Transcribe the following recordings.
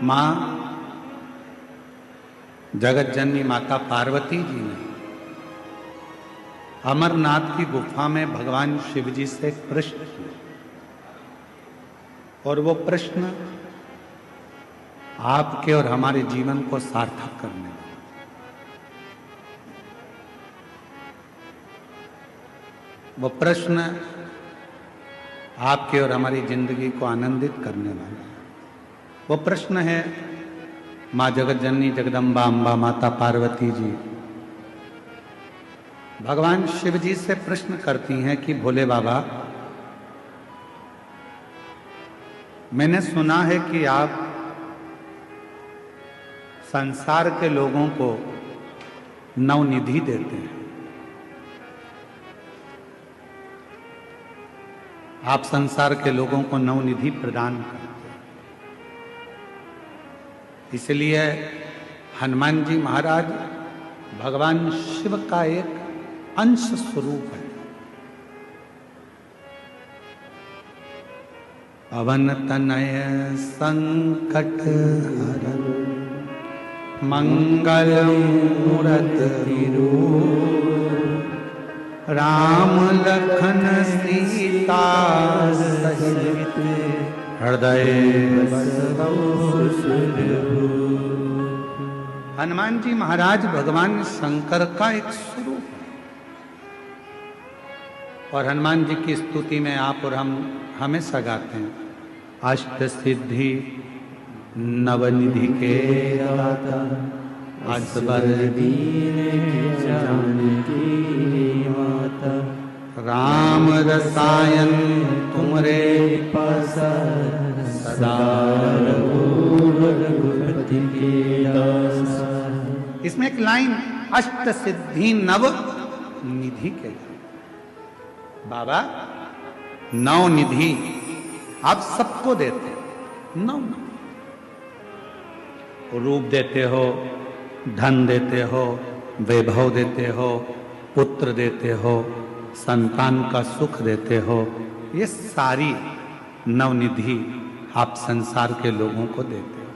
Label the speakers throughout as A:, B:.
A: मां जगत जननी माता पार्वती जी ने अमरनाथ की गुफा में भगवान शिव जी से एक प्रश्न किया, और वो प्रश्न आपके और हमारे जीवन को सार्थक करने वाला। वो प्रश्न आपके और हमारी जिंदगी को आनंदित करने वाला है। वो प्रश्न है, मां जगत जननी जगदम्बा अम्बा माता पार्वती जी भगवान शिव जी से प्रश्न करती हैं कि भोले बाबा, मैंने सुना है कि आप संसार के लोगों को नवनिधि देते हैं। आप संसार के लोगों को नवनिधि प्रदान करते हैं। इसलिए हनुमान जी महाराज भगवान शिव का एक अंश स्वरूप है। पवन तनय संकट हरन मंगल मूरति रूप राम लखन सीता सहित हृदय हनुमान जी महाराज भगवान शंकर का एक स्वरूप है। और हनुमान जी की स्तुति में आप और हम हमेशा गाते हैं, अष्ट सिद्धि नवनिधि के दाता असबर दीन जानकी माता राम रसायन तुमरे पास सदा रघुपति के दासा। इसमें एक लाइन अष्ट सिद्धि नव निधि के, बाबा नौ निधि आप सबको देते हो, नौ रूप देते हो, धन देते हो, वैभव देते हो, पुत्र देते हो, संतान का सुख देते हो। ये सारी नवनिधि आप संसार के लोगों को देते हो।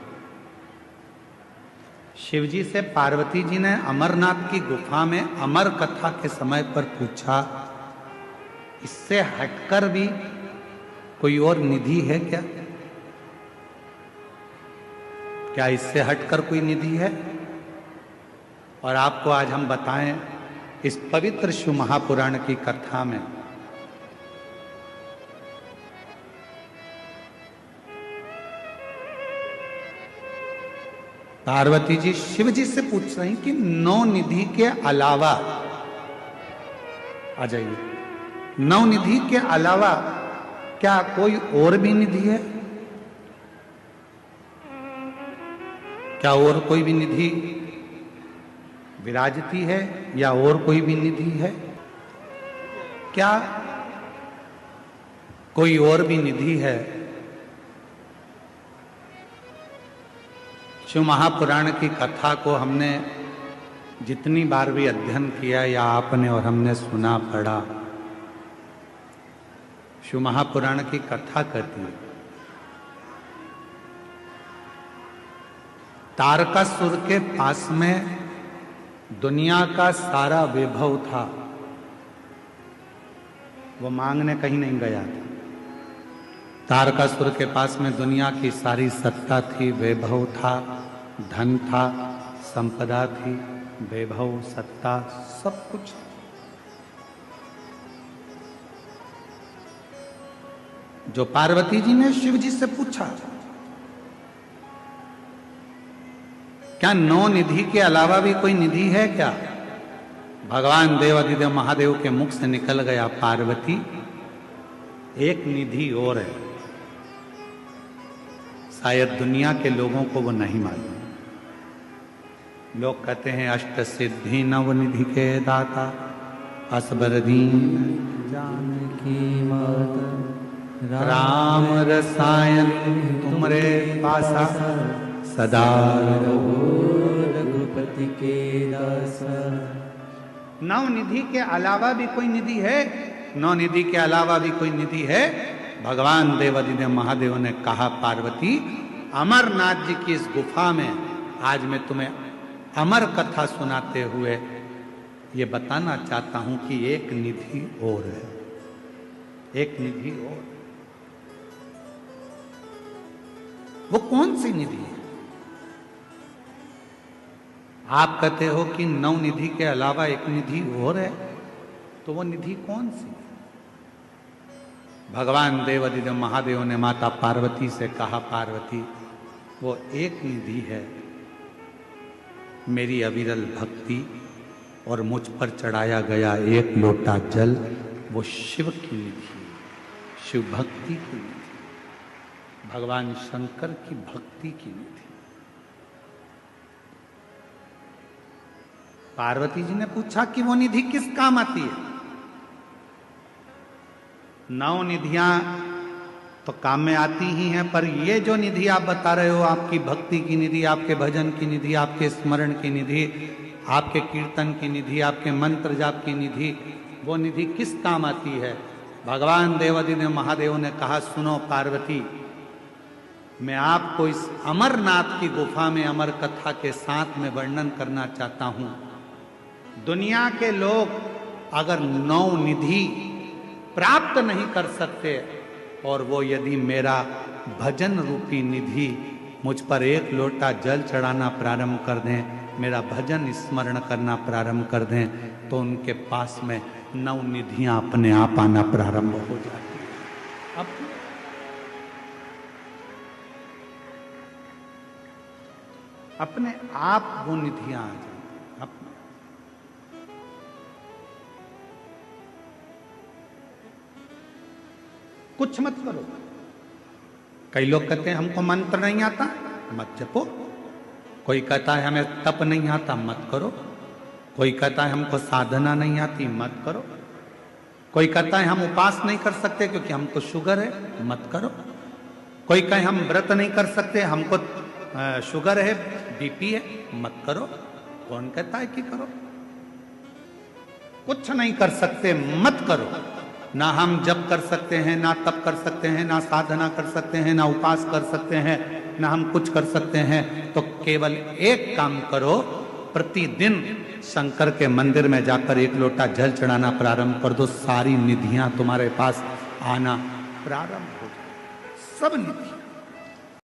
A: शिव जी से पार्वती जी ने अमरनाथ की गुफा में अमर कथा के समय पर पूछा, इससे हटकर भी कोई और निधि है क्या? क्या इससे हटकर कोई निधि है? और आपको आज हम बताएं, इस पवित्र शिव महापुराण की कथा में पार्वती जी शिव जी से पूछ रही कि नौ निधि के अलावा, आ जाइए, नौ निधि के अलावा क्या कोई और भी निधि है? क्या और कोई भी निधि विराजती है या और कोई भी निधि है? क्या कोई और भी निधि है? शिव महापुराण की कथा को हमने जितनी बार भी अध्ययन किया या आपने और हमने सुना पढ़ा, शिव महापुराण की कथा कहती है तारकासुर के पास में दुनिया का सारा वैभव था, वो मांगने कहीं नहीं गया था। तारकासुर के पास में दुनिया की सारी सत्ता थी, वैभव था, धन था, संपदा थी, वैभव सत्ता सब कुछ। जो पार्वती जी ने शिव जी से पूछा, क्या नौ निधि के अलावा भी कोई निधि है क्या? भगवान देवाधिदेव महादेव के मुख से निकल गया, पार्वती एक निधि और है, शायद दुनिया के लोगों को वो नहीं मालूम। लोग कहते हैं अष्ट सिद्धि नव निधि के दाता असबर दीन जानकी माता राम रसायन तुमरे पासा सदा रघुपति के दासा। नौ निधि के अलावा भी कोई निधि है? नौ निधि के अलावा भी कोई निधि है? भगवान देवाधिदेव महादेव ने कहा, पार्वती अमरनाथ जी की इस गुफा में आज मैं तुम्हें अमर कथा सुनाते हुए ये बताना चाहता हूं कि एक निधि और है, एक निधि और। वो कौन सी निधि है? आप कहते हो कि 9 निधि के अलावा एक निधि और है, तो वो निधि कौन सी है? भगवान देवादिदेव महादेव ने माता पार्वती से कहा, पार्वती वो एक निधि है मेरी अविरल भक्ति और मुझ पर चढ़ाया गया एक लोटा जल, वो शिव की निधि, शिव भक्ति की निधि, भगवान शंकर की भक्ति की निधि। पार्वती जी ने पूछा कि वो निधि किस काम आती है? 9 निधियां तो काम में आती ही हैं, पर ये जो निधि आप बता रहे हो, आपकी भक्ति की निधि, आपके भजन की निधि, आपके स्मरण की निधि, आपके कीर्तन की निधि, आपके मंत्र जाप की निधि, वो निधि किस काम आती है? भगवान देवादिदेव महादेव ने कहा, सुनो पार्वती, मैं आपको इस अमरनाथ की गुफा में अमर कथा के साथ में वर्णन करना चाहता हूं। दुनिया के लोग अगर 9 निधि प्राप्त नहीं कर सकते और वो यदि मेरा भजन रूपी निधि मुझ पर एक लोटा जल चढ़ाना प्रारंभ कर दें, मेरा भजन स्मरण करना प्रारंभ कर दें, तो उनके पास में 9 निधियां अपने आप आना प्रारंभ हो जाती हैं। अपने आप वो निधियां आ जाएंगी। कुछ मत करो। कई लोग कहते हैं हमको मंत्र नहीं आता, मत जपो। कोई कहता है हमें तप नहीं आता, मत करो। कोई कहता है हमको साधना नहीं आती, मत करो। कोई कहता है हम उपास नहीं कर सकते क्योंकि हमको शुगर है, मत करो। कोई कहे हम व्रत नहीं कर सकते, हमको शुगर है, बीपी है, मत करो। कौन कहता है कि करो? कुछ नहीं कर सकते, मत करो। ना हम जप कर सकते हैं, ना तप कर सकते हैं, ना साधना कर सकते हैं, ना उपास कर सकते हैं, ना हम कुछ कर सकते हैं। तो केवल एक काम करो, प्रतिदिन शंकर के मंदिर में जाकर एक लोटा जल चढ़ाना प्रारंभ कर दो, सारी निधियां तुम्हारे पास आना प्रारंभ हो जाए, सब निधि।